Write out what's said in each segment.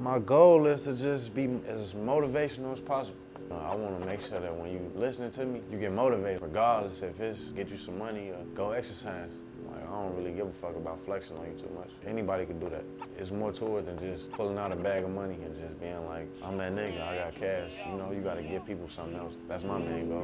My goal is to just be as motivational as possible. I want to make sure that when you listening to me, you get motivated, regardless if it's get you some money or go exercise. Like, I don't really give a fuck about flexing on you too much. Anybody can do that. It's more to it than just pulling out a bag of money and just being like, I'm that nigga, I got cash. You know, you gotta give people something else. That's my main goal.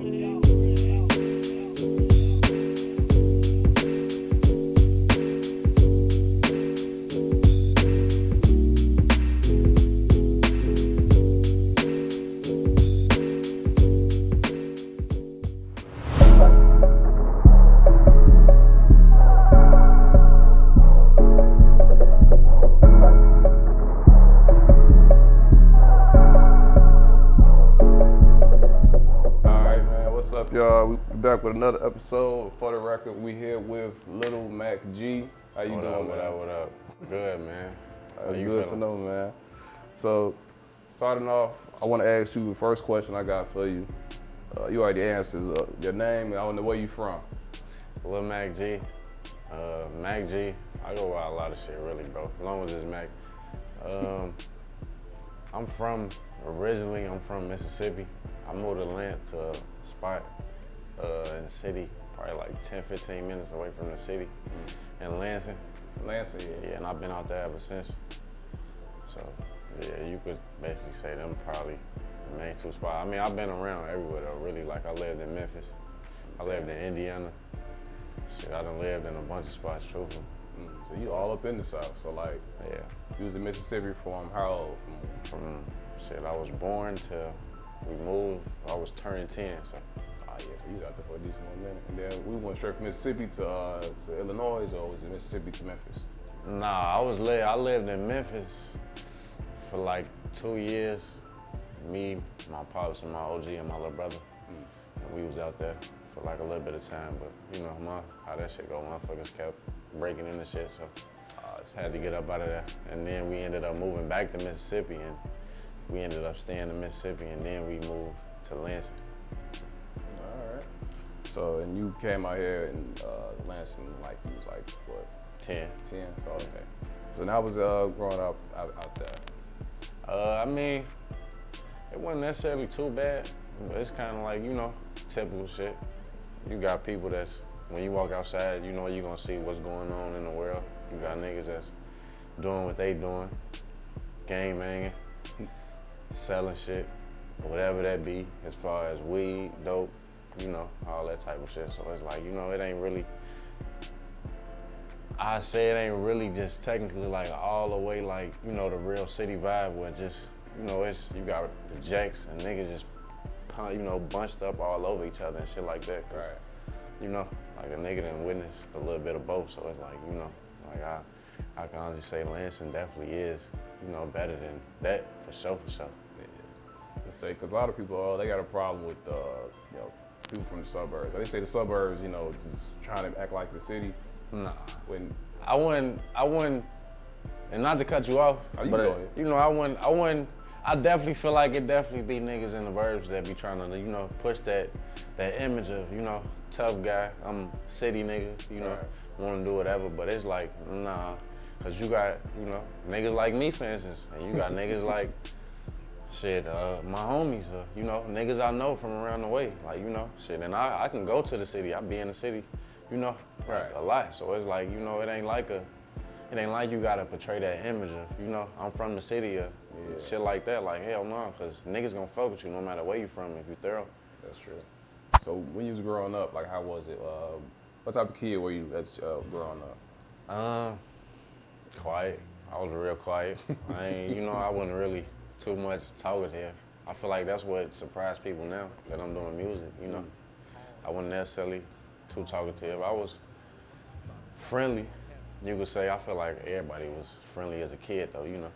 Y'all, we back with another episode. For the record, we here with Lil Mac G. How you doing, man? What up? Good, man. That's good to know, man. So, starting off, I want to ask you the first question I got for you. You already answered your name, and I don't know where you from. Lil Mac G. Mac G. I go by a lot of shit, really, bro. As long as it's Mac. Originally, I'm from Mississippi. I moved to Atlanta to a spot in the city, probably like 10, 15 minutes away from the city, in Lansing. Lansing, yeah. Yeah, and I've been out there ever since. So, yeah, you could basically say them probably the main two spots. I mean, I've been around everywhere though, really. Like, I lived in Memphis. I lived in Indiana. Shit, I done lived in a bunch of spots, truthfully. So you all up in the South, so like, yeah. You was in Mississippi from how old? From shit, I was born till we moved, I was turning 10, so. Oh yeah, so you was out there for a decent little minute. And then we went straight from Mississippi to Illinois, or was it Mississippi to Memphis? Nah, I lived in Memphis for like 2 years. Me, my pops, and my OG, and my little brother. And we was out there for like a little bit of time, but you know, how that shit go, motherfuckers kept breaking into shit, so I just had to get up out of there. And then we ended up moving back to Mississippi, and we ended up staying in Mississippi, and then we moved to Lansing. All right. So, and you came out here in Lansing like you was like, what? 10. 10, so okay. So now was growing up out there? I mean, it wasn't necessarily too bad, but it's kind of like, you know, typical shit. You got people that's, when you walk outside, you know you're gonna see what's going on in the world. You got niggas that's doing what they doing, gang banging, selling shit, whatever that be, as far as weed, dope, you know, all that type of shit. So it's like, you know, it ain't really, I say it ain't really just technically like all the way like, you know, the real city vibe where just, you know, it's, you got the jacks and niggas just, you know, bunched up all over each other and shit like that. Right. You know, like a nigga done witnessed a little bit of both, so it's like, you know, like I can honestly say Lansing definitely is, you know, better than that, for sure. Yeah. Let's say, because a lot of people, they got a problem with, you know, people from the suburbs. They say the suburbs, you know, just trying to act like the city. Nah. When I wouldn't, and not to cut you off, but you know, I definitely feel like it definitely be niggas in the burbs that be trying to, you know, push that image of, you know, tough guy, I'm city nigga, you know, want to do whatever, but it's like, nah, cause you got, you know, niggas like me, for instance, and you got niggas like, shit, my homies, you know, niggas I know from around the way, like, you know, shit, and I can go to the city, I be in the city, you know, a lot, so it's like, you know, it ain't like you gotta portray that image of, you know, I'm from the city or shit like that, like, hell no, cause niggas gonna fuck with you no matter where you from if you thorough. That's true. So when you was growing up, like, how was it? What type of kid were you that's growing up? Quiet. I was real quiet. You know, I wasn't really too much talkative. I feel like that's what surprised people now that I'm doing music, you know. I wasn't necessarily too talkative. I was friendly. You could say I feel like everybody was friendly as a kid though, you know,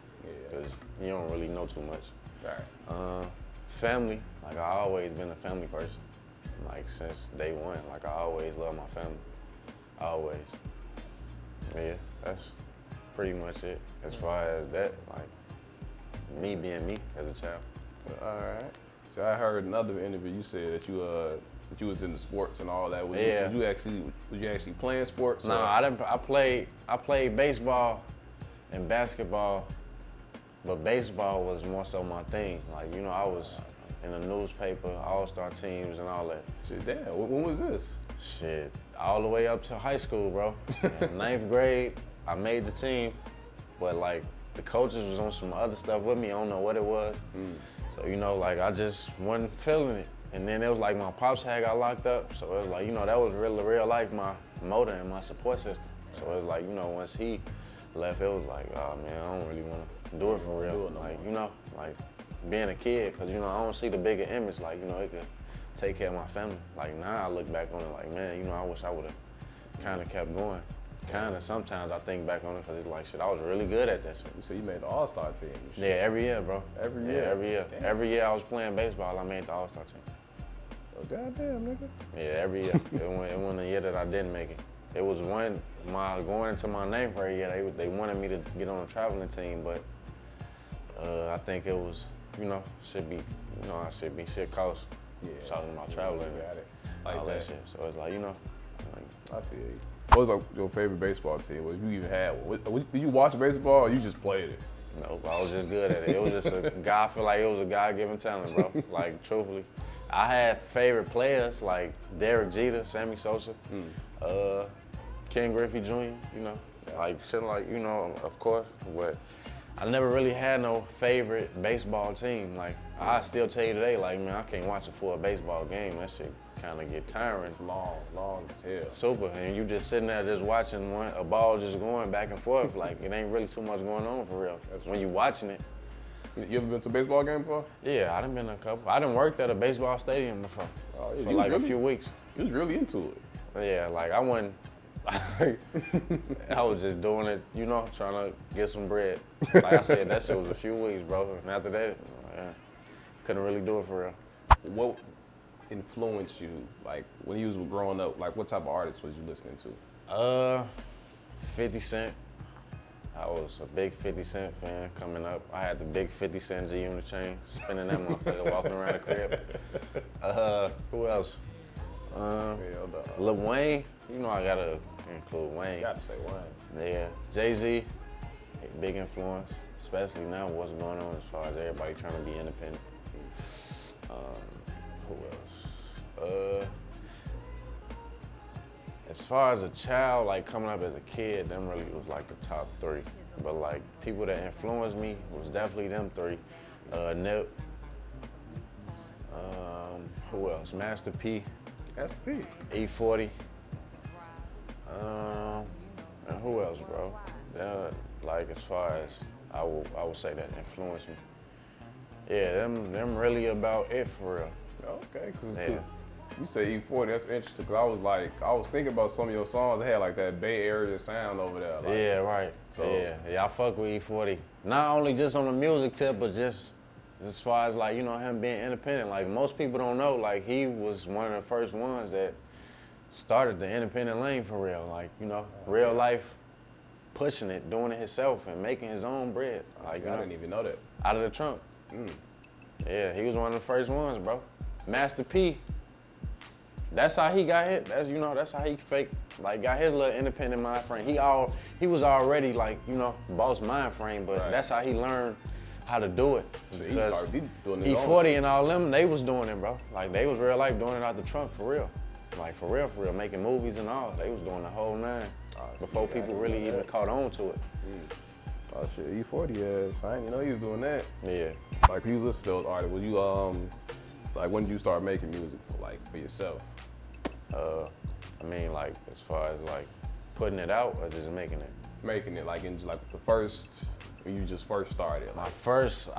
because you don't really know too much. Right. Family, like I always been a family person, like since day one. Like I always love my family, always. Yeah, that's pretty much it. As far as that, like me being me as a child. All right. So I heard another interview you said that you was into sports and all that. Was you actually playing sports? No, I didn't. I played baseball and basketball but baseball was more so my thing. Like, you know, I was in the newspaper, all-star teams and all that. Shit, damn, when was this? Shit, all the way up to high school, bro. In ninth grade, I made the team, but like the coaches was on some other stuff with me. I don't know what it was. So, you know, like I just wasn't feeling it. And then it was like my pops had got locked up. So it was like, you know, that was real life, my motor and my support system. So it was like, you know, once he left, it was like, oh man, I don't really want to do it for real. Like, you know, like being a kid, because, you know, I don't see the bigger image, like, you know, it could take care of my family. Like now I look back on it like, man, you know, I wish I would have kind of kept going. Kind of sometimes I think back on it because it's like, shit, I was really good at that shit. So you made the All-Star team? Yeah, every year, bro. Every year? Yeah, every year. Damn. Every year I was playing baseball, I made the All-Star team. Oh, goddamn, nigga. Yeah, every year. it wasn't a year that I didn't make it. It was going into my ninth grade year, they wanted me to get on a traveling team, but I think it was, you know, shit cost. Yeah. Talking about traveling. Got it. Like all that shit. So it's like, you know. I feel you. What was like your favorite baseball team? What you even had? Did you watch baseball or you just played it? No, I was just good at it. It was just a guy, I feel like it was a God-given talent, bro. Like, truthfully. I had favorite players like Derek Jeter, Sammy Sosa, Ken Griffey Jr., you know, like shit like, you know, of course, but I never really had no favorite baseball team. Like, I still tell you today, like, man, I can't watch a full baseball game. That shit kind of get tiring. It's long as hell. Super, and you just sitting there just watching a ball just going back and forth. Like, it ain't really too much going on for real. When you watching it. You ever been to a baseball game before? Yeah, I done been to a couple. I done worked at a baseball stadium before for like a few weeks. You was really into it. Yeah, like I wasn't, I was just doing it, you know, trying to get some bread. Like I said, that shit was a few weeks, bro. And after that, couldn't really do it for real. What influenced you, like, when you was growing up? Like, what type of artists was you listening to? 50 Cent. I was a big 50 Cent fan coming up. I had the big 50 Cent G Unit chain, spinning that motherfucker, walking around the crib. Who else? Lil Wayne. You know I gotta include Wayne. Gotta say Wayne. Yeah. Jay-Z, big influence, especially now what's going on as far as everybody trying to be independent. Who else? As far as a child, like coming up as a kid, them really was like the top three. But like people that influenced me was definitely them three. Nip. Who else? Master P. Master P. E40. And who else, bro? Like as far as I would say that influenced me. Yeah, them really about it for real. Okay, cause you say E40, that's interesting. Cause I was thinking about some of your songs that had like that Bay Area sound over there. Like, yeah, right. So yeah, I fuck with E40. Not only just on the music tip, but just as far as like, you know, him being independent. Like most people don't know, like he was one of the first ones that started the independent lane for real. Like, you know, real life, pushing it, doing it himself and making his own bread. Like, you know, I didn't even know that. Out of the trunk. Yeah, he was one of the first ones, bro. Master P. That's how he got hit. That's how he got his little independent mind frame. He was already like, you know, boss mind frame, but that's how he learned how to do it. Because E40 and all them, they was doing it, bro. Like they was real life doing it out the trunk for real. Like for real, making movies and all. They was doing the whole nine before people really even caught on to it. Oh shit, E40 ass. I didn't know he was doing that. Yeah. Like you listen to those artists, was you like when did you start making music for yourself? I mean, like as far as like putting it out or just making it? Making it, like in like the first, when you just first started. Like. My first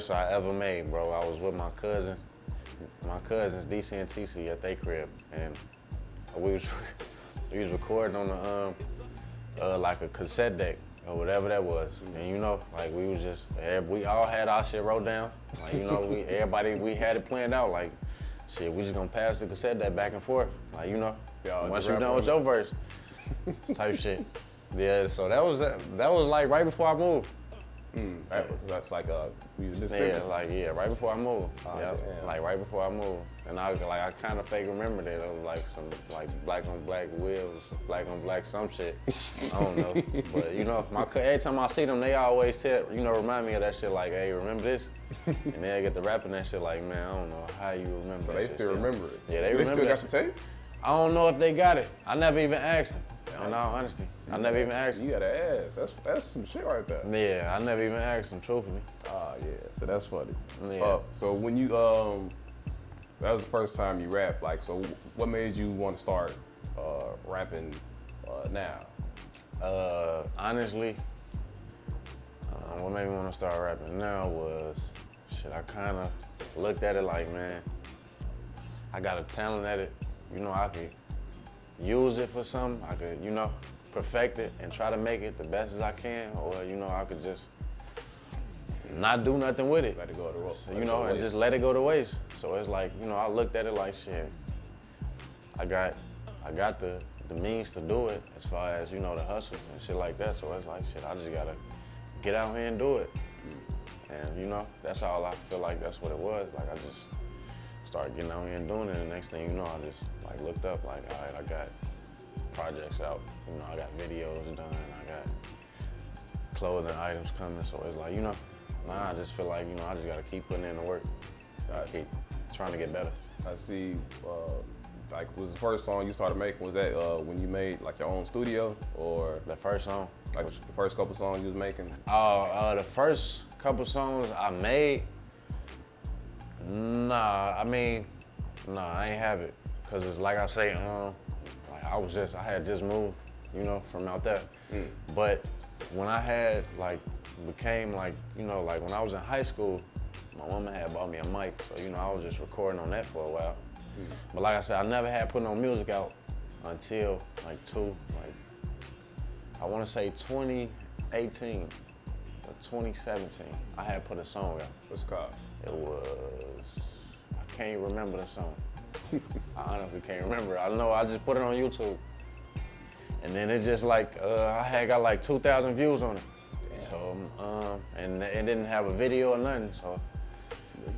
I ever made, bro. I was with my cousins DC and TC at their crib, and we was recording on the like a cassette deck or whatever that was. And you know, like we all had our shit wrote down. Like, you know, we had it planned out. Like, shit, we just gonna pass the cassette deck back and forth. Like, you know, once you're done with your verse, type shit. Yeah, so that was like right before I moved. That's like right before I moved. Oh, Yeah, damn. like right before I moved, and I kind of fake remembered it. It was like some like black on black wheels, black on black some shit. I don't know, but you know, every time I see them, they always remind me of that shit. Like, hey, remember this? And they get to rapping that shit. Like, man, I don't know how you remember. So that they shit still remember it. Yeah, they remember. Still got that the tape? I don't know if they got it. I never even asked them. In all honesty, I never even asked them. You gotta ask. That's some shit right there. Yeah, I never even asked them, truthfully. Ah, yeah. So that's funny. Yeah. So when you that was the first time you rapped. Like, so what made you want to start rapping now? Honestly, what made me want to start rapping now was I kind of looked at it like, man, I got a talent at it. You know, I could use it for something. I could, perfect it and try to make it the best as I can, or I could just not do nothing with it. Let it go to waste. And just let it go to waste. So it's like, I looked at it like, shit, I got the means to do it as far as, the hustle and shit like that. So it's like, shit, I just gotta get out here and do it. And that's all I feel like that's what it was. Like, I just started getting out here and doing it, and the next thing you know, I just like looked up like, all right, I got projects out, I got videos done, I got clothing items coming, so it's like, I just feel like, I just gotta keep putting in the work, keep trying to get better. I see, was the first song you started making, was that when you made like your own studio, or? The first song? Like the first couple songs you was making? The first couple songs I made, I ain't have it. Cause it's like I say, I had just moved, from out there. But when I had became like when I was in high school, my mama had bought me a mic, so I was just recording on that for a while. But like I said, I never had put no music out until I want to say 2018 or 2017. I had put a song out. What's it called? It was, I can't remember the song. I honestly can't remember. I know I just put it on YouTube. And then it just I had got like 2,000 views on it. Damn. So, and it didn't have a video or nothing, so.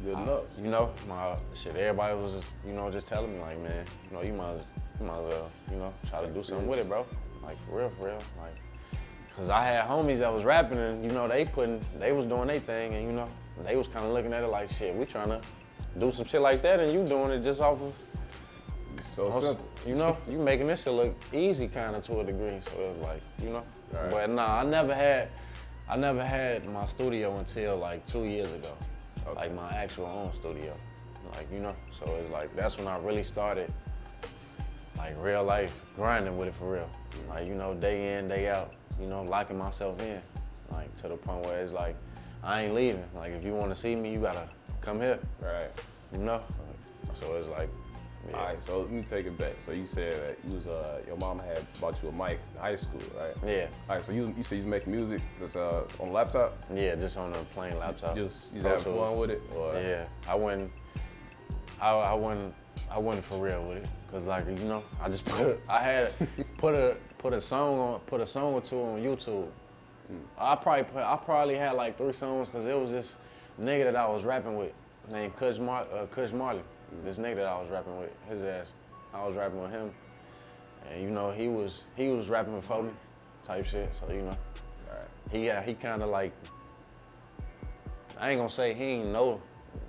Good enough. Everybody was just, just telling me like, man, you might as well, try to do something with it, bro. Like, for real. Like, cause I had homies that was rapping and, they was doing their thing and, they was kind of looking at it like, shit, we trying to do some shit like that and you doing it just off of. It's so simple. You making this shit look easy kind of to a degree. So it was like, Right. But nah, I never had my studio until like 2 years ago. Okay. Like my actual own studio. Like, so it's like, that's when I really started like real life grinding with it for real. Like, day in, day out, locking myself in. Like to the point where it's like, I ain't leaving. Like if you want to see me, you gotta come here. Right. So it's like, yeah. All right, so let me take it back. So you said that you was your mama had bought you a mic in high school, right? Yeah. All right, so you said you was making music just on a laptop? Yeah, just on a plain laptop. You having fun with it? Or? Yeah, I wasn't for real with it, cause like I just put a song or two on YouTube. I probably had like 3 songs, cause it was this nigga that I was rapping with named Kush Marley. This nigga that I was rapping with, his ass, I was rapping with him, and he was rapping before me, type shit. So he kind of like, I ain't gonna say he ain't know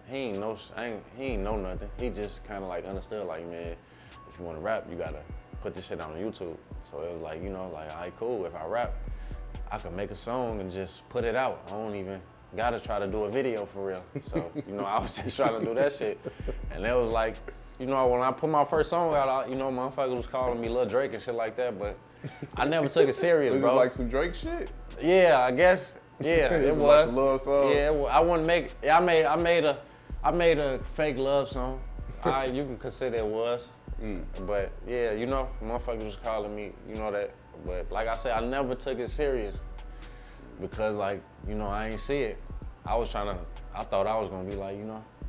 nothing. He just kind of like understood, like, man, if you want to rap, you gotta put this shit on YouTube. So it was like, all right, cool. If I rap, I could make a song and just put it out. I don't even gotta try to do a video for real. So, I was just trying to do that shit. And it was like, when I put my first song out, motherfuckers was calling me Lil Drake and shit like that, but I never took it serious, was bro. It like some Drake shit? Yeah, I guess. Yeah, it was. Like a love song? Yeah, I wouldn't make. Yeah, I made a fake love song. You can consider it was. But yeah, motherfuckers was calling me, that. But like I said, I never took it serious because I ain't see it. I thought I was gonna be like,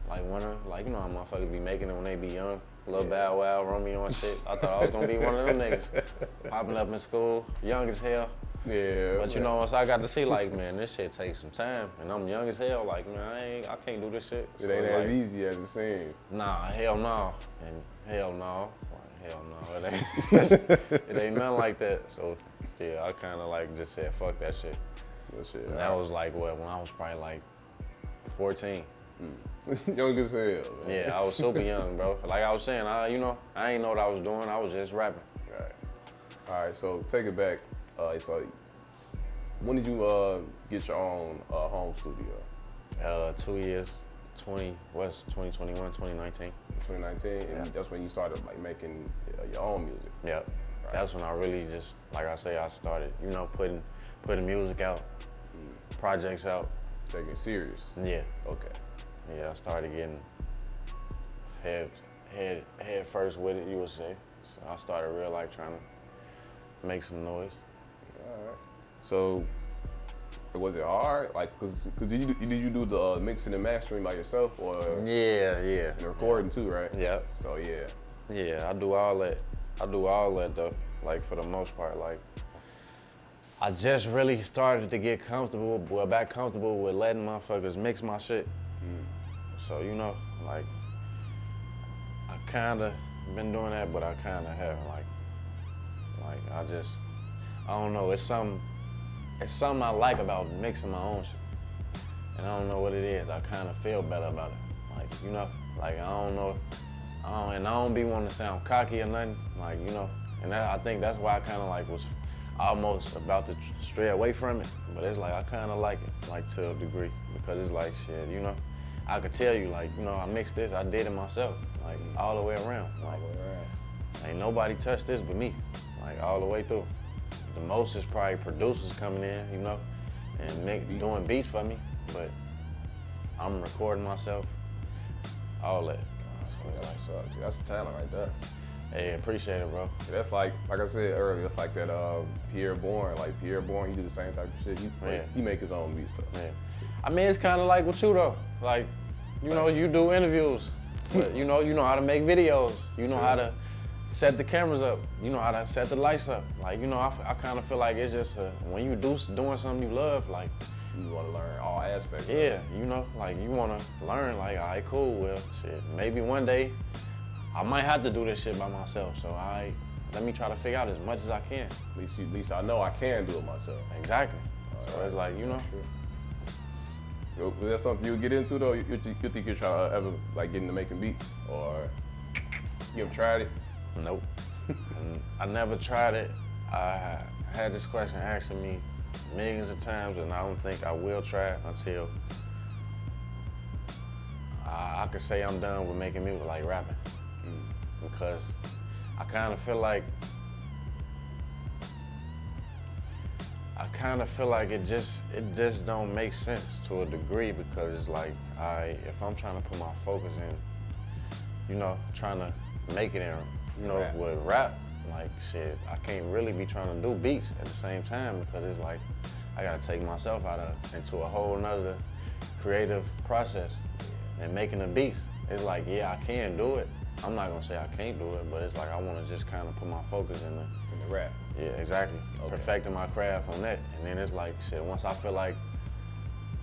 like one of, how motherfuckers be making it when they be young. Lil Bow Wow, Romeo and shit. I thought I was gonna be one of them niggas. Popping up in school, young as hell. Yeah. But you know, once I got to see, like, man, this shit takes some time, and I'm young as hell. Like, man, I can't do this shit. It ain't as easy as it seems. Nah, hell no, and hell no, hell no. It ain't. It ain't nothing like that. So yeah, I kind of like just said, fuck that shit. And that was like what, when I was probably like 14. Young as hell, man. Yeah, I was super young, bro. Like I was saying, I ain't know what I was doing. I was just rapping. All right, so take it back. So when did you get your own home studio? 2 years, 2021, 2019. 2019, and that's when you started like making your own music. Yeah, right. That's when I really just, like I say, I started, putting music out, projects out. Taking it serious. Yeah. Okay. Yeah, I started getting head first with it, you would say. So I started real like trying to make some noise. All right. So was it hard? Like, cause did you do the mixing and mastering by yourself, or yeah, and the recording too, right? Yeah. So yeah, I do all that though. Like for the most part, like I just really started to get back comfortable with letting motherfuckers mix my shit. So like I kinda been doing that, but I kinda haven't. Like I don't know. It's something I like about mixing my own shit, and I don't know what it is. I kind of feel better about it. Like I don't know. And I don't be wanting to sound cocky or nothing. Like and I think that's why I kind of like was almost about to stray away from it. But it's like I kind of like it, like to a degree, because it's like shit. I could tell you like I mixed this. I did it myself, like all the way around. Like ain't nobody touched this but me, like all the way through. The most is probably producers coming in, and doing beats for me, but I'm recording myself, all that. That's the talent right there. Hey, appreciate it, bro. That's like I said earlier, that's like that Pierre Bourne. Like Pierre Bourne, he do the same type of shit. He make his own beats though. Yeah. I mean, it's kind of like with you though. Like, you do interviews, but you know how to make videos. You know how to set the cameras up. You know how to set the lights up. Like, I kind of feel like it's just when you doing something you love, like you want to learn all aspects. Yeah, like you want to learn. Like, all right, cool. Well, shit, maybe one day I might have to do this shit by myself. So let me try to figure out as much as I can. At least I know I can do it myself. Exactly. So it's like Is that something you would get into though? You think you're trying to ever like get into making beats, or you ever tried it? Nope. I never tried it. I had this question asked me millions of times, and I don't think I will try it until I could say I'm done with making music, like rapping. Because I kind of feel like it just don't make sense to a degree, because it's like if I'm trying to put my focus in, trying to make it in, with rap, like shit, I can't really be trying to do beats at the same time, because it's like I gotta take myself into a whole nother creative process and making the beats. It's like, yeah, I can do it. I'm not gonna say I can't do it, but it's like I wanna just kind of put my focus in the rap. Yeah, exactly. Okay. Perfecting my craft on that. And then it's like, shit, once I feel like,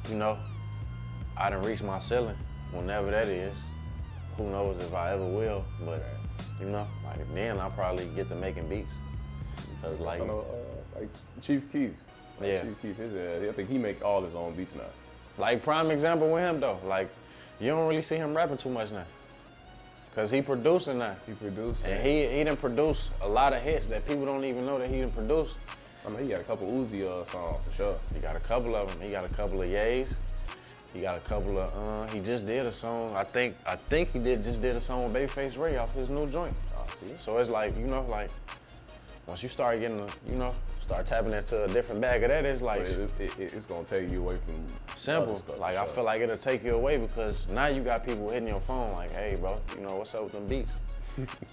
I done reached my ceiling, whenever that is, who knows if I ever will, but like then I'll probably get to making beats. Because like Chief Keef. Yeah. Chief Keef, I think he make all his own beats now. Like prime example with him though, like you don't really see him rapping too much now. Cause he producing now. He produced. And he done produced a lot of hits that people don't even know that he done produced. I mean, he got a couple Uzi songs for sure. He got a couple of them. He got a couple of Yays. He got a couple of, he just did a song. I think he just did a song with Babyface Ray off his new joint. So it's like, like once you start getting, start tapping into a different bag of that, it's like. So it's gonna take you away from. Simple. Like I feel like it'll take you away, because now you got people hitting your phone like, hey bro, what's up with them beats?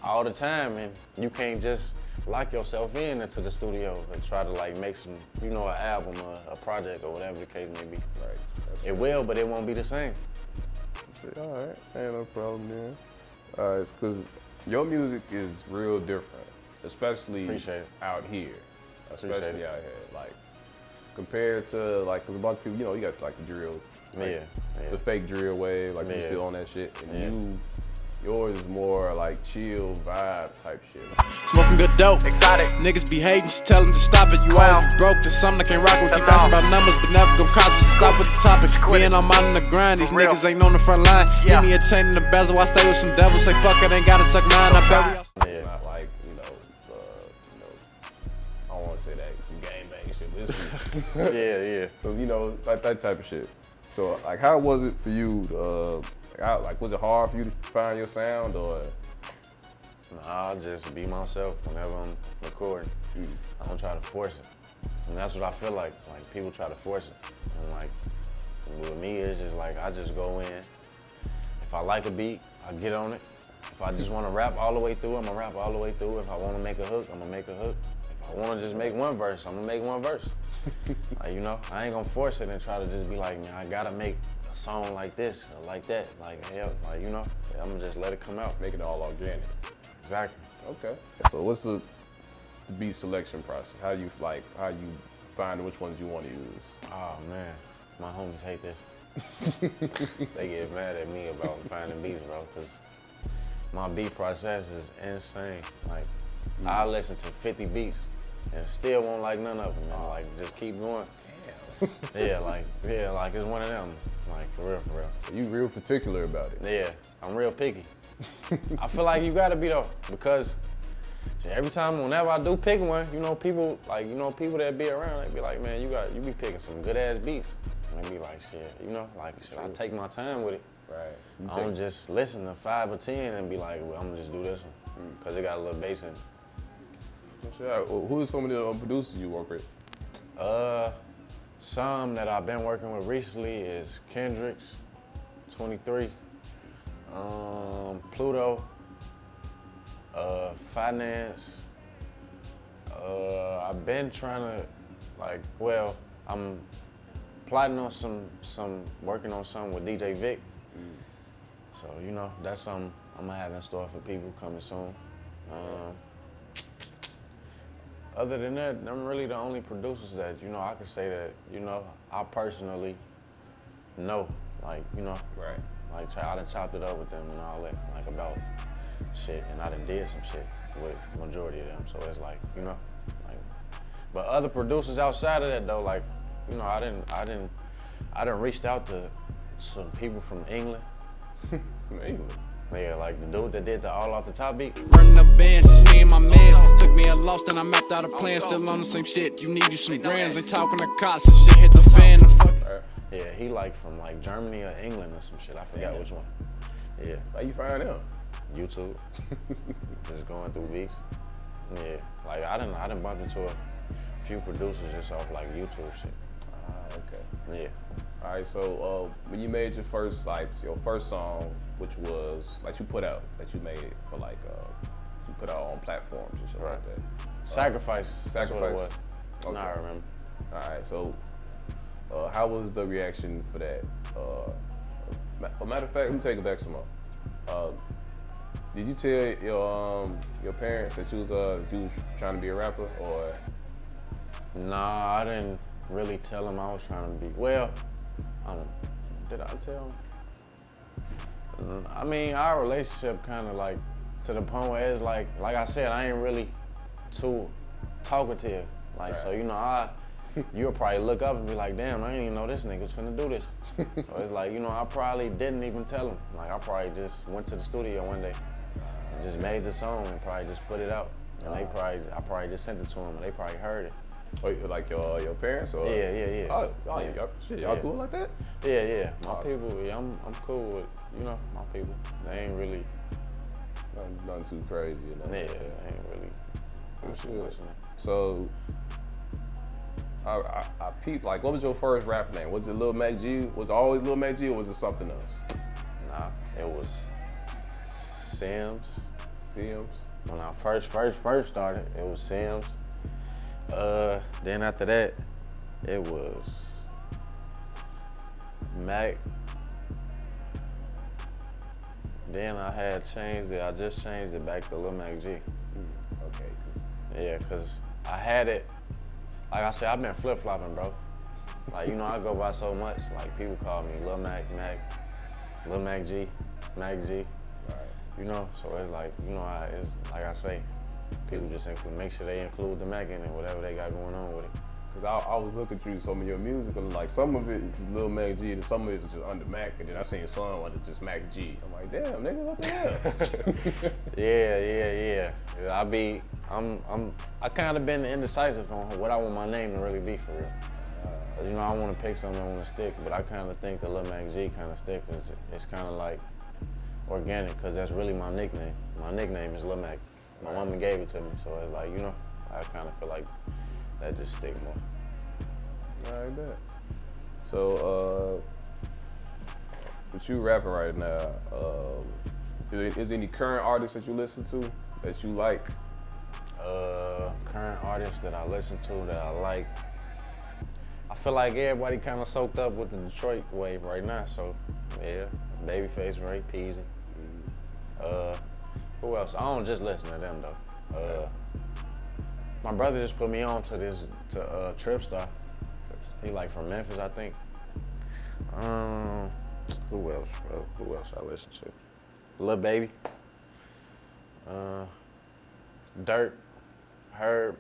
All the time, and you can't just lock yourself into the studio and try to like make some, an album or a project or whatever the case may be. Right. It will, but it won't be the same. All right, ain't no problem then. All right, because your music is real different, especially out here. especially out here. Like compared to like, cause a bunch of people, you know, you got like the drill, like, the fake drill wave, like you still on that shit, and yours is more like chill vibe type shit. Smoking good dope, exotic. Niggas be hating, just tell them to stop it. You always be broke, there's something I can't rock with. Keep asking about numbers, but never gon' cause you. Just stop with the topic. Being on mine on the grind, these niggas ain't on the front line. Give me a chain in the bezel, I stay with some devils. Say fuck it, ain't gotta suck mine. I bet we all. Not like, you know, I don't want to say that, some gang bang shit, but it's So, you know, like that type of shit. So, like, how was it for you was it hard for you to find your sound, or? Nah, I just be myself whenever I'm recording. I don't try to force it. And that's what I feel like people try to force it. And like, with me, it's just like, I just go in. If I like a beat, I get on it. If I just want to rap all the way through, I'm gonna rap all the way through. If I want to make a hook, I'm gonna make a hook. If I want to just make one verse, I'm gonna make one verse. Like, you know, I ain't gonna force it and try to just be like, man, I gotta make a song like this or like that. Like, hell, like, you know, I'm gonna just let it come out. Make it all organic. Exactly. Okay. So what's the beat selection process? How you find which ones you want to use? Oh man, my homies hate this. They get mad at me about finding beats, bro, because my beat process is insane. Like, I listen to 50 beats and still won't like none of them. And like, just keep going. Damn. like it's one of them. Like, for real. So you real particular about it? Yeah, I'm real picky. I feel like you gotta be though, because every time, whenever I do pick one, you know, people that be around, they be like, man, you be picking some good ass beats. And they be like, shit, you know, like, shit, I take my time with it. Right. I don't just listen to 5 or 10 and be like, well, I'm gonna just do this one, because it got a little bass in it. Who are some of the producers you work with? Some that I've been working with recently is Kendrick's, 23, Pluto, Finance. I've been trying to, I'm plotting on working on something with DJ Vic. So, you know, that's something I'm gonna have in store for people coming soon. Other than that, I'm really the only producers that, you know, I can say that, you know, I personally know, like, you know, like, I done chopped it up with them and all that, like, about shit, and I done did some shit with majority of them, so it's like, you know, like, but other producers outside of that though, like, you know, I done reached out to some people from England. From England? Yeah, like the dude that did the All Off the Top beat. Running up bands, just me and my mans. Took me a loss, then I mapped out a plan. Still on the same shit. You need you some grands. They talking to cops and shit hit the fan. Yeah, he like from like Germany or England or some shit. I forgot which one. Yeah. How you find him? YouTube. Just going through beats. Yeah. Like I done bumped into a few producers just off like YouTube shit. Okay. Yeah. All right, so when you made your first song, which was like you put out, that you made it for like, you put out on platforms and shit like that. Sacrifice. That's what it was. Okay. Now I remember. All right, so how was the reaction for that? Matter of fact, let me take it back some more. Did you tell your parents that you was trying to be a rapper, or? Nah, I didn't really tell them I was trying to be. Well, did I tell them? I mean, our relationship kind of like to the point where it's like I said, I ain't really too talkative. Like, so, you know, you'll probably look up and be like, damn, I didn't even know this nigga's finna do this. So it's like, you know, I probably didn't even tell him. Like, I probably just went to the studio one day and just made the song and probably just put it out. And I probably just sent it to them and they probably heard it. Wait, like your parents or? Yeah. Oh, y'all cool like that? Yeah. My people, I'm cool with, you know, my people. They ain't really nothing too crazy, you know. Yeah, they ain't really. So I peeped, like, what was your first rap name? Was it Lil Mac G? Was it always Lil Mac G, or was it something else? Nah, it was Sims. Sims? When I first started, it was Sims. Then after that, it was Mac. Then I just changed it back to Lil Mac G. Okay. Yeah, cause I had it like I said, I've been flip-flopping, bro. Like, you know, I go by so much. Like, people call me Lil Mac, Lil Mac G, Mac G. Right. You know, so it's like, you know, it's like I say, people just make sure they include the Mac in it, whatever they got going on with it. Cause I was looking through some of your music and like some of it is just Lil Mac G and some of it is just under Mac, and then I seen a song under just Mac G. I'm like, damn, nigga, what the hell? Yeah. I kind of been indecisive on what I want my name to really be for real. You know, I want to pick something I want to stick, but I kind of think the Lil Mac G kind of stick because it's kind of like organic, because that's really my nickname. My nickname is Lil Mac. My mama gave it to me, so it's like, you know, I kind of feel like that just stick more. I bet. So, with you rapping right now, is there any current artists that you listen to that you like? Current artists that I listen to that I like. I feel like everybody kind of soaked up with the Detroit wave right now, so yeah, Babyface, Ray Peasy. Who else? I don't just listen to them though. My brother just put me on to Tripstar. He like from Memphis, I think. Who else, bro? Who else I listen to? Lil Baby. Dirt. Herb.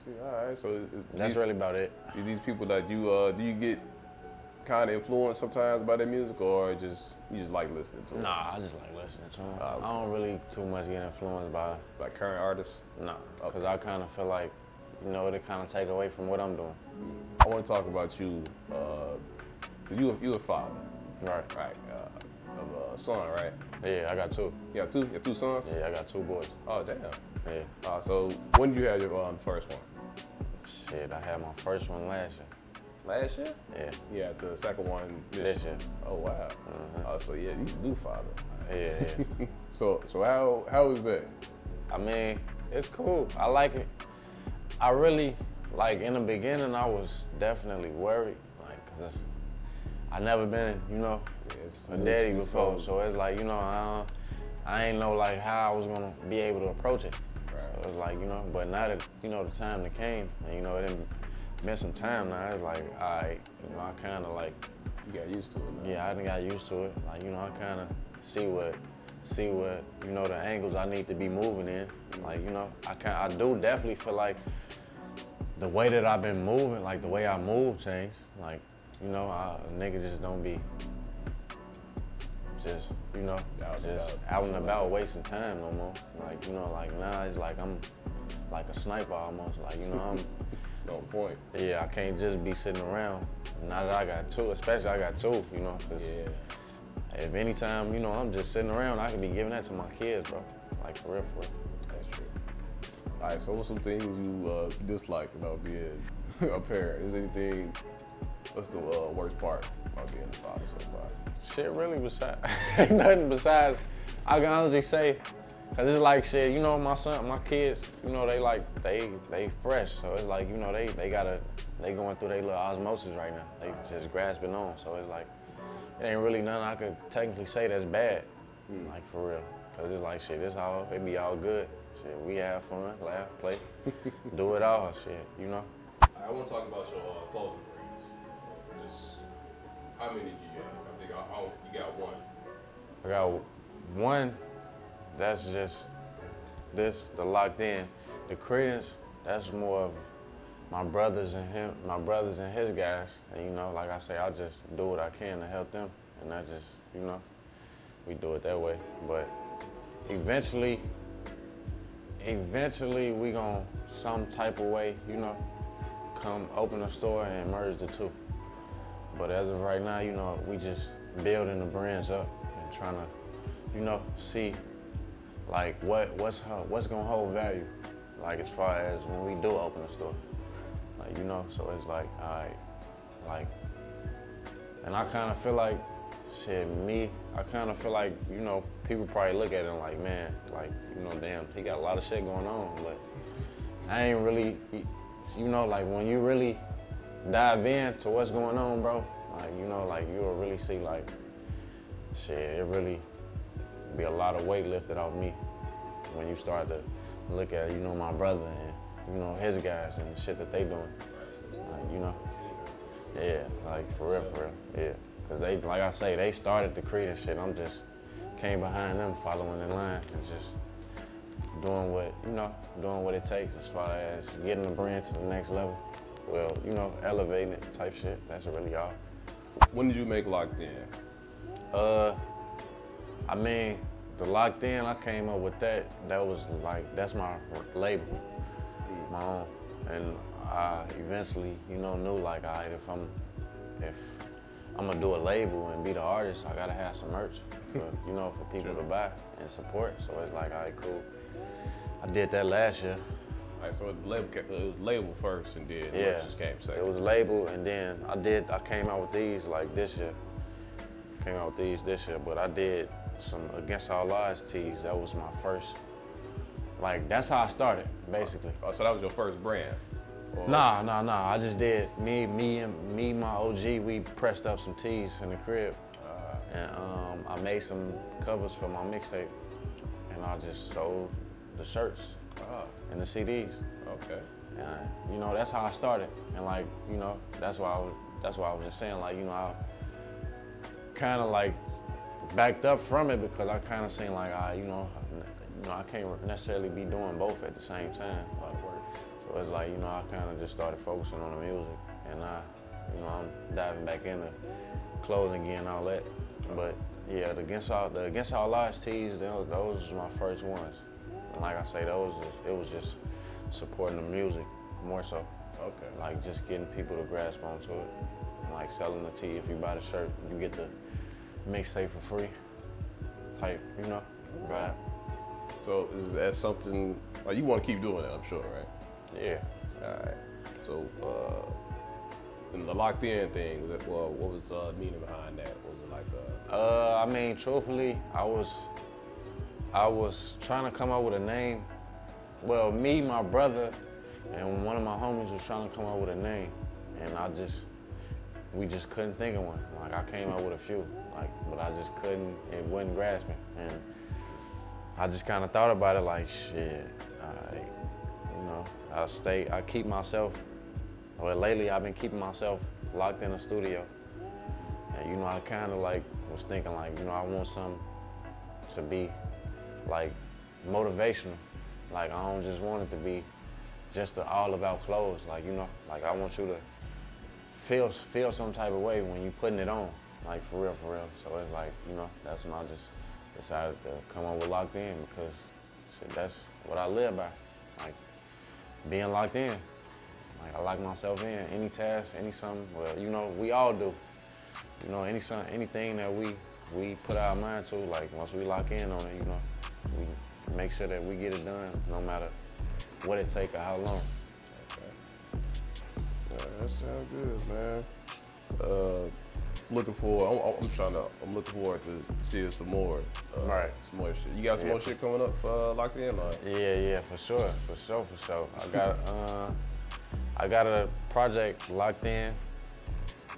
See, all right, so That's really about it. These people that you do you get kind of influenced sometimes by their music, or you just like listening to it? Nah, I just like listening to them. I don't really too much get influenced by like current artists. Nah, because I kind of feel like, you know, it'll kind of take away from what I'm doing. I want to talk about you. You a father, Right. of a son, right? Yeah, I got two. You got two? You got two sons? Yeah, I got two boys. Oh, damn. Yeah. So when did you have your first one? Shit, I had my first one last year. Last year? Yeah. Yeah, the second one This year. Oh, wow. So yeah, you do father. Yeah. So how is that? I mean, it's cool. I like it. I really, like, in the beginning, I was definitely worried, like, because I never been, you know, a daddy before. So it's like, you know, I ain't know, like, how I was going to be able to approach it. Right. So it's like, you know, but now that, you know, the time that came, and, you know, it didn't been some time now, it's like, all right, you know, I kind of, like, You got used to it now. yeah, I done got used to it. Like, you know, I kind of see what, you know, the angles I need to be moving in. Like, you know, I do definitely feel like the way that I've been moving, like the way I move changed. Like, you know, a nigga just don't be just, you know, out and about wasting time no more. Like, you know, like now it's like I'm like a sniper almost. Like, you know, I'm on point. Yeah, I can't just be sitting around. Now that I got two, especially I got two, you know. Yeah. If anytime, you know, I'm just sitting around, I could be giving that to my kids, bro. Like, for real. That's true. All right, so what's some things you dislike about being a parent? Is anything, what's the worst part about being a father so far? Shit really besides, ain't nothing besides, I can honestly say, cause it's like shit, you know, my kids, you know, they fresh. So it's like, you know, they going through their little osmosis right now. They just grasping on. So it's like, it ain't really nothing I could technically say that's bad, like for real. Cause it's like shit, it be all good. Shit, we have fun, laugh, play, do it all, shit, you know? I want to talk about your clothing brands. Just how many do you have? I think you got one. I got one, that's just the Locked In. The Credence, that's more of my brothers and his guys. And you know, like I say, I just do what I can to help them. And I just, you know, we do it that way. But eventually we gon' some type of way, you know, come open a store and merge the two. But as of right now, you know, we just building the brands up and trying to, you know, see like what's gonna hold value, like as far as when we do open a store. Like, you know, so it's like, all right, like, and I kind of feel like, I kind of feel like, you know, people probably look at it like, man, like, you know, damn, he got a lot of shit going on, but I ain't really, you know, like when you really dive into what's going on, bro, like, you know, like you'll really see like, shit, it really be a lot of weight lifted off me when you start to look at, you know, my brother and, you know, his guys and the shit that they doing. Like, you know, yeah, like for real, yeah. Cause they, like I say, they started the Creed and shit. I'm just came behind them, following in line and just doing what, you know, doing what it takes as far as getting the brand to the next level. Well, you know, elevating it type shit. That's really all. When did you make Logged In? I mean, the Logged In, I came up with that. That was like, that's my label, my own. And I eventually, you know, knew like, all right, if I'm gonna do a label and be the artist, I gotta have some merch, for, you know, for people to buy and support. So it's like, all right, cool. I did that last year. All right, so it was label first and then Yeah, just came second. it was label and then I came out with these like this year. Came out with these this year, but I did some Against All Odds tees. That was my first, like, that's how I started, basically. Oh, so that was your first brand? Or? Nah. I just did, me, my OG, we pressed up some tees in the crib. And I made some covers for my mixtape. And I just sold the shirts and the CDs. Okay. And, you know, that's how I started. And like, you know, that's why I was just saying, like, you know, I kind of like backed up from it because I kind of seen like, you know, I can't necessarily be doing both at the same time. So it's like, you know, I kind of just started focusing on the music, and you know, I'm diving back into clothing again, all that. But yeah, the Against All Odds tees, those was my first ones. And like I say, it was just supporting the music more so. Okay. Like just getting people to grasp onto it. Like selling the tee, if you buy the shirt, you get the mixtape for free. Type, you know, right. So is that something, like, you want to keep doing that, I'm sure, right? Yeah. All right. So, in the Logged In thing, what was the meaning behind that? Was it like I mean, truthfully, I was trying to come up with a name. Well, me, my brother, and one of my homies was trying to come up with a name, and we just couldn't think of one. Like, I came up with a few, like, but I just couldn't, it wouldn't grasp me. And I just kind of thought about it like, shit, you know, I keep myself, well, lately I've been keeping myself locked in the studio. And, you know, I kind of like was thinking like, you know, I want something to be like motivational. Like, I don't just want it to be just all about clothes. Like, you know, like I want you to feel some type of way when you putting it on, like for real. So it's like, you know, that's when I just decided to come up with Logged In because shit, that's what I live by, like being locked in. Like I lock myself in, any task, any something, well, you know, we all do. You know, anything that we put our mind to, like once we lock in on it, you know, we make sure that we get it done no matter what it take or how long. Yeah, that sounds good, man. I'm looking forward to seeing some more. Right. Some more shit. You got some more shit coming up Locked In, or? Yeah, for sure. I got a project Locked In,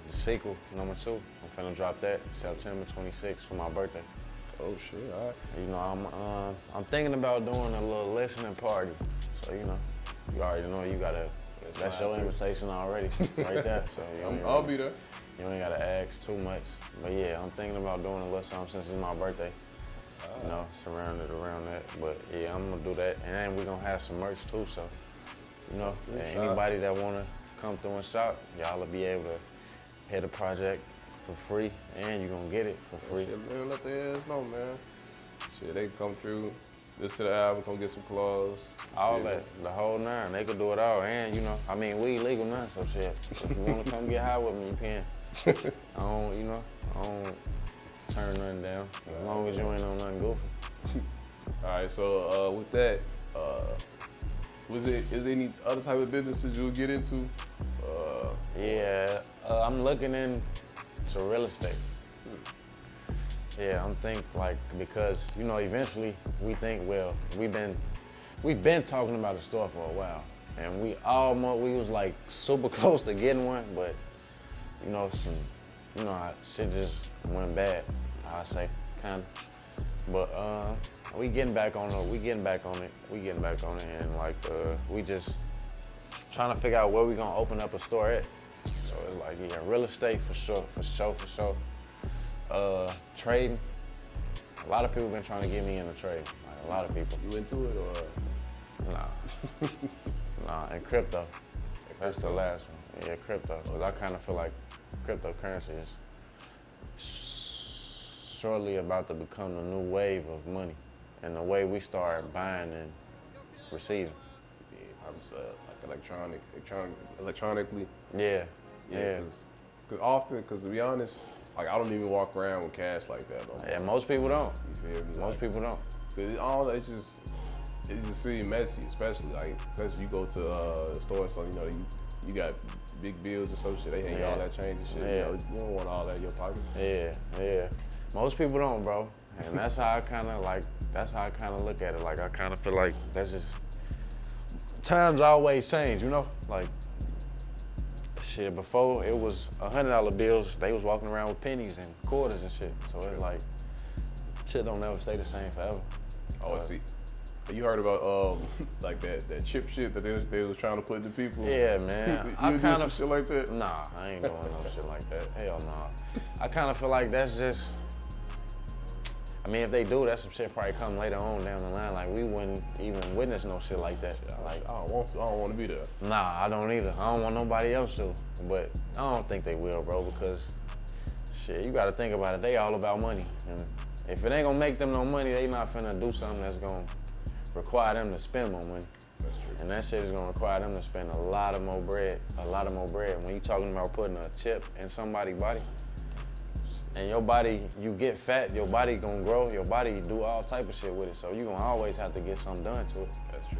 the sequel, number 2. I'm finna drop that September 26th for my birthday. Oh shit, all right. You know, I'm thinking about doing a little listening party. So, you know, you already know you gotta, that's your invitation already, right there. So I'll be there. You ain't gotta ask too much. But yeah, I'm thinking about doing a little something since it's my birthday. You know, surrounded around that. But yeah, I'm gonna do that. And then we're gonna have some merch too, so, you know, anybody that wanna come through and shop, y'all will be able to hear the project for free, and you're gonna get it for free. Shit, man, let their ass know, man. Shit, they can come through, listen to the album, come get some clothes. All that, the whole 9, they could do it all. And, you know, I mean, we legal now, so shit. If you wanna come get high with me, you can. I don't turn nothing down, as long as you ain't on nothing goofy. All right, so with that, is there any other type of businesses you'll get into? Yeah, I'm looking into real estate. Yeah, I'm thinking like, because, you know, eventually we think, well, we've been talking about a store for a while, and we was like super close to getting one, but you know, shit just went bad, I say, kinda. But we getting back on it, and like we just trying to figure out where we gonna open up a store at. So it's like, yeah, real estate for sure. Trading. A lot of people been trying to get me in the trade. Like, a lot of people. You into it or? Nah. Nah, and crypto. That's the last one. Yeah, crypto. Because I kind of feel like cryptocurrency is shortly about to become the new wave of money. And the way we start buying and receiving. Yeah, I'm just like electronically. Yeah. Because to be honest, like I don't even walk around with cash like that. No more. Yeah, most people don't. You feel me? Most people don't. Cause it's just seem messy, especially you go to a store, so you know you got big bills and some shit. They hang all that change and shit. Yeah. You know, you don't want all that in your pocket. Yeah. Most people don't, bro. And that's how I kind of look at it. Like I kind of feel like that's just times always change, you know? Like shit, before it was $100 bills, they was walking around with pennies and quarters and shit. So it's like shit don't never stay the same forever. Oh, I see. You heard about like that chip shit that they was trying to put into people? Yeah, man. You I kind of shit like that? Nah, I ain't doing no shit like that. Hell nah. I kind of feel like that's just. I mean, if they do, that's some shit probably come later on down the line. Like we wouldn't even witness no shit like that. Like I don't want to be there. Nah, I don't either. I don't want nobody else to. But I don't think they will, bro, because shit, you got to think about it. They all about money, and if it ain't gonna make them no money, they not finna do something that's gonna require them to spend more money. That's true. And that shit is gonna require them to spend a lot of more bread. When you talking about putting a chip in somebody's body, and your body, you get fat, your body gonna grow, your body do all type of shit with it. So you gonna always have to get something done to it. That's true.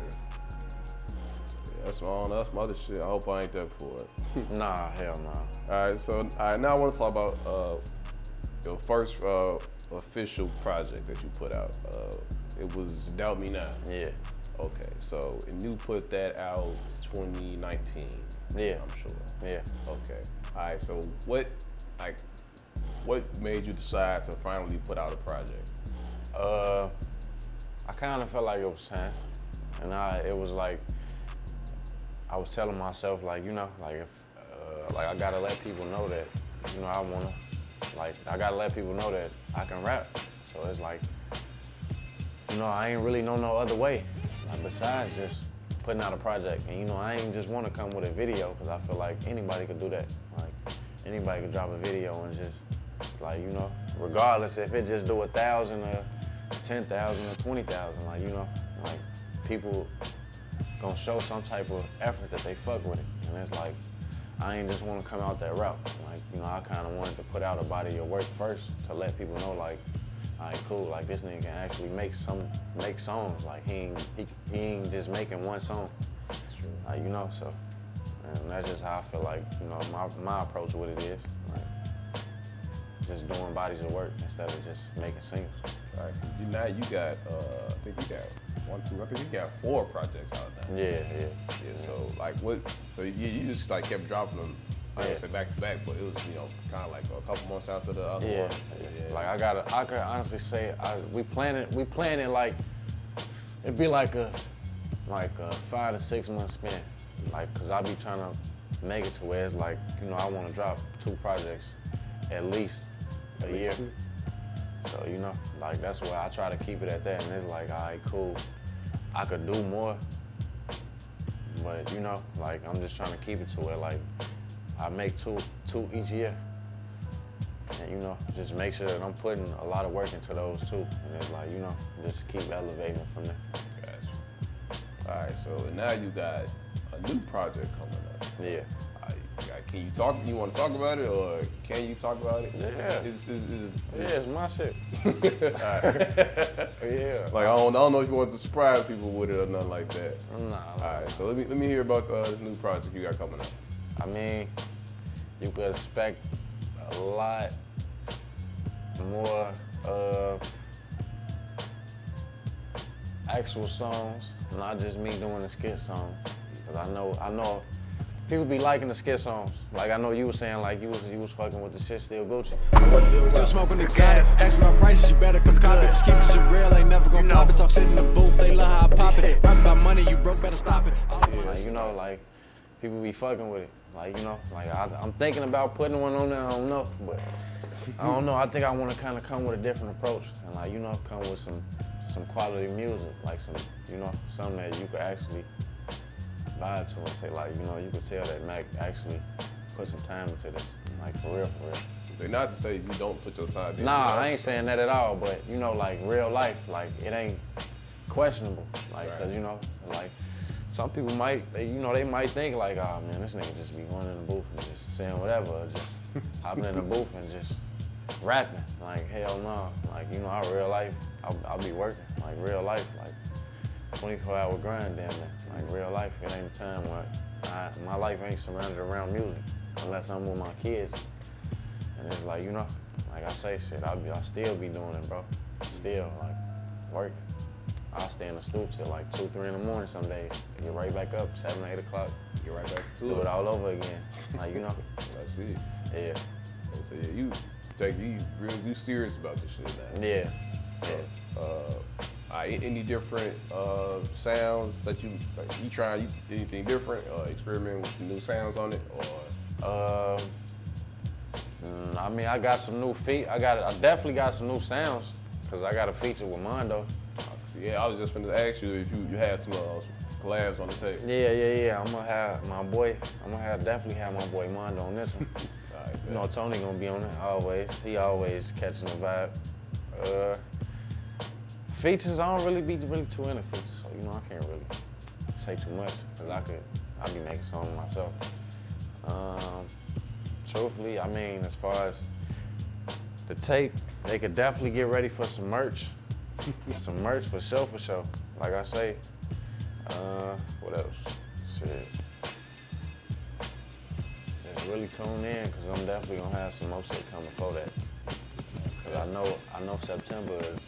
Yeah, that's some other shit. I hope I ain't that for it. Nah, hell nah. All right, now I want to talk about your first official project that you put out. It was Doubt Me Now. Yeah. Okay, so and you put that out 2019. Yeah. I'm sure. Yeah. Okay. All right, so what made you decide to finally put out a project? I kind of felt like it was time, and it was like I was telling myself, like, you know, like if like I gotta let people know that, you know, I gotta let people know that I can rap. So it's like, you know, I ain't really know no other way, like, besides just putting out a project. And you know, I ain't just want to come with a video, because I feel like anybody could do that. Like anybody could drop a video and just, like, you know, regardless if it just do 1,000 or 10,000 or 20,000, like, you know, like people gonna show some type of effort that they fuck with it. And it's like, I ain't just want to come out that route. Like, you know, I kind of wanted to put out a body of work first to let people know, like, all right, cool, like this nigga can actually make songs. Like he ain't just making one song. Like, you know, so, and that's just how I feel like, you know, my approach with it is, like, just doing bodies of work instead of just making singles. All right, now you got, I think you got 4 projects out now. Yeah. So like you just like kept dropping them, I don't say back to back, but it was, you know, kind of like a couple months after the other one. Yeah. Like I could honestly say, we plan it like, it'd be like a 5 to 6 month span. Like, cause I be trying to make it to where it's like, you know, I want to drop 2 projects at least a year. So, you know, like that's why I try to keep it at that. And it's like, all right, cool. I could do more, but you know, like I'm just trying to keep it to where like I make two each year. And you know, just make sure that I'm putting a lot of work into those 2. And it's like, you know, just keep elevating from there. Gotcha. All right, so now you got a new project coming up. Yeah. Can you talk? You want to talk about it, or can you talk about it? Yeah. It's my shit. Yeah. Like I don't know if you want to surprise people with it or nothing like that. Nah. All right. So let me hear about this new project you got coming up. I mean, you could expect a lot more of actual songs, not just me doing a skit song. Cause I know. People be liking the skit songs. Like I know you were saying, like you was fucking with the shit Still Gucci. Still smoking exotic, asking about prices, you better come cop it. Just keep it shit real, ain't never gonna flop it. Talk shit in the booth, they love how I pop it. Rap about money, you broke, better stop it. Like, you know, like people be fucking with it. Like, you know, like I'm thinking about putting one on there, I don't know, but I don't know. I think I want to kind of come with a different approach and like, you know, come with some quality music, like some, you know, something that you could actually vibe to and say like, you know, you could tell that Mac actually put some time into this, like for real, for real. They're not to say you don't put your time in. Nah, I ain't saying that at all, but you know, like real life, like it ain't questionable, like, right. cause you know, like some people might, they might think like, oh man, this nigga just be going in the booth and just saying whatever, or just hopping in the booth and just rapping. Like hell no, like you know, our real life, I'll be working, like real life, like 24-hour grind damn near, like real life. It ain't a time where my life ain't surrounded around music unless I'm with my kids. And it's like, you know, like I say shit, I'll still be doing it, bro. Still, like, working. I'll stay in the stoop till like 2, 3 in the morning some days. Get right back up, 7, 8 o'clock. Get right back to it. Do it all over again. Like, you know. That's it. Yeah. So yeah, you serious about this shit now. Yeah. Any different sounds that you trying anything different? Experiment with new sounds on it, or? I mean, I got some new I definitely got some new sounds, cause I got a feature with Mondo. Yeah, I was just finna ask you if you had some collabs on the tape. Yeah. I'm gonna have my boy. Definitely have my boy Mondo on this one. Right, you know, Tony gonna be on it always. He always catching the vibe. Features, I don't really be too into features, so you know I can't really say too much, cause I be making songs myself. Truthfully, I mean, as far as the tape, they could definitely get ready for some merch. Some merch for sure. Like I say, what else? Shit. Just really tune in, cause I'm definitely gonna have some more shit coming before that. Cause I know September is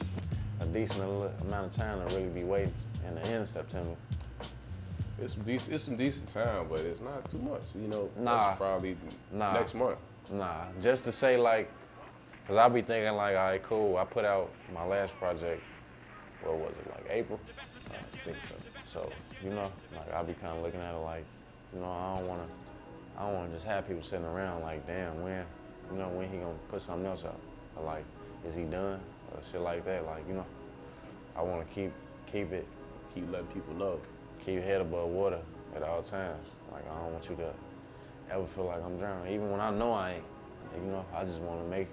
a decent amount of time to really be waiting in the end of September. It's some decent time, but it's not too much. You know, Nah. probably next month. Nah, just to say like, cause I be thinking like, all right, cool. I put out my last project. What was it, like April? I think so. So you know, like I be kind of looking at it like, you know, I don't wanna just have people sitting around like, damn, when he gonna put something else out? Or like, is he done? Or shit like that. Like, you know, I wanna keep letting people know. Keep your head above water at all times. Like, I don't want you to ever feel like I'm drowning. Even when I know I ain't, you know, I just want to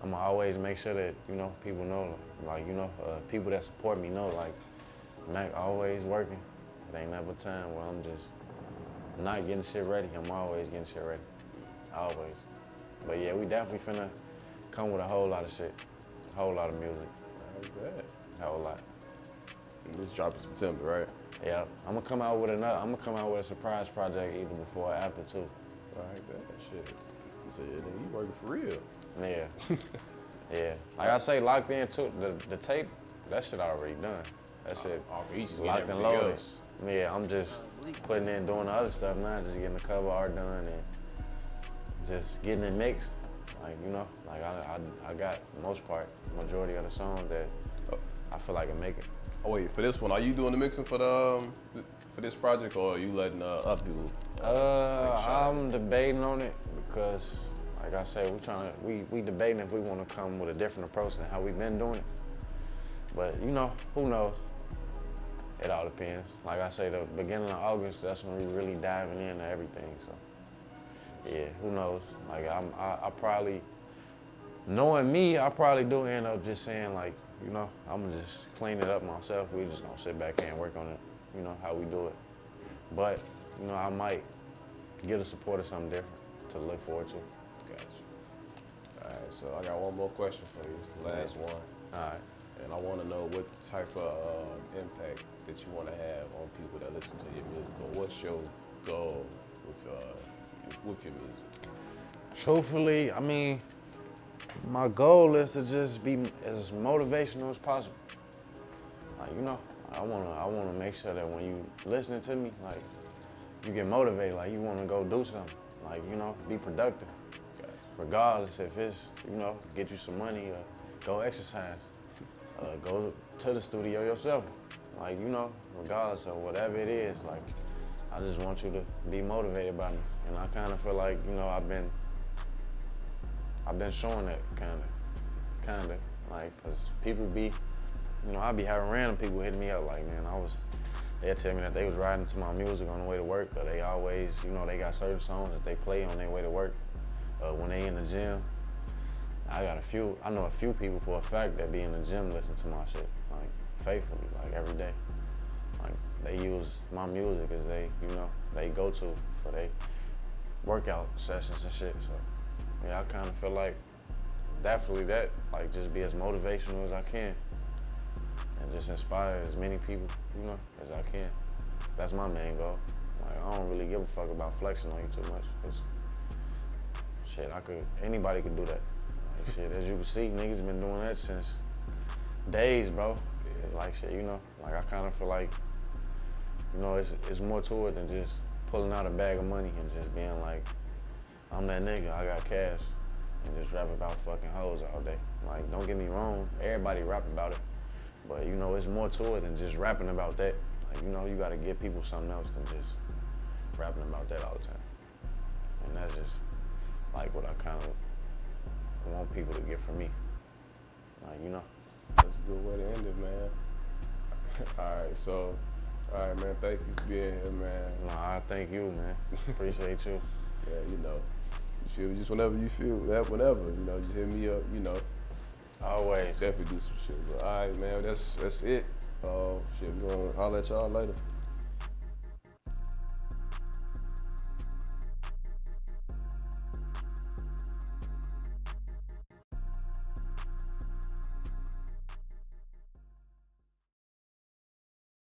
I'm gonna always make sure that, you know, people know, like, you know, people that support me know, like, Mac always working. It ain't never a time where I'm just not getting shit ready. I'm always getting shit ready, always. But yeah, we definitely finna come with a whole lot of shit, a whole lot of music. A whole lot. And this drop in September, right? Yeah, I'm gonna come out with a surprise project either before or after too. Right, that shit. You said, you working for real. Yeah. Yeah. Like I say, locked in too. The tape, that shit already done. That shit locked and loaded. Else. Yeah, I'm just putting in, doing the other stuff now, just getting the cover art done and just getting it mixed. Like, you know, like I got, for the most part, majority of the songs that I feel like I make it. Oh wait, for this one, are you doing the mixing for this project, or are you letting other people? I'm debating on it because, like I say, we debating if we want to come with a different approach than how we've been doing it. But you know, who knows? It all depends. Like I say, the beginning of August, that's when we really diving into everything. So yeah, who knows? Like I probably, knowing me, I probably do end up just saying like, you know, I'm gonna just clean it up myself. We just gonna sit back here and work on it, you know, how we do it. But, you know, I might get a support of something different to look forward to. Gotcha. All right, so I got one more question for you. It's the last one. All right. And I want to know what type of impact that you want to have on people that listen to your music, or what's your goal with your music? Truthfully, I mean, my goal is to just be as motivational as possible. Like, you know, I wanna make sure that when you listening to me, like, you get motivated, like you wanna go do something. Like, you know, be productive. Okay. Regardless if it's, you know, get you some money or go exercise, go to the studio yourself. Like, you know, regardless of whatever it is, like, I just want you to be motivated by me. And I kind of feel like, you know, I've been showing that kind of, like, cause people be, you know, I be having random people hitting me up like, man, they'll tell me that they was riding to my music on the way to work, or they always, you know, they got certain songs that they play on their way to work. When they in the gym, I know a few people for a fact that be in the gym listening to my shit, like, faithfully, like, every day. Like, they use my music as they go-to for their workout sessions and shit, so. Yeah, I kind of feel like definitely that, like, just be as motivational as I can and just inspire as many people, you know, as I can. That's my main goal. Like, I don't really give a fuck about flexing on you too much. Cause shit, anybody could do that. Like, shit, as you can see, niggas been doing that since days, bro. It's like, shit, you know, like, I kind of feel like, you know, it's more to it than just pulling out a bag of money and just being like, I'm that nigga, I got cash, and just rap about fucking hoes all day. Like, don't get me wrong, everybody rap about it, but you know, it's more to it than just rapping about that. Like, you know, you gotta give people something else than just rapping about that all the time. And that's just like what I kind of want people to get from me. Like, you know. That's a good way to end it, man. All right, man, thank you for being here, man. Nah, I thank you, man. Appreciate you. Yeah, you know, just whenever you feel that, whenever, you know, just hit me up, you know. Always. Definitely do some shit. But all right, man, that's it. Shit, we're gonna holler at y'all later.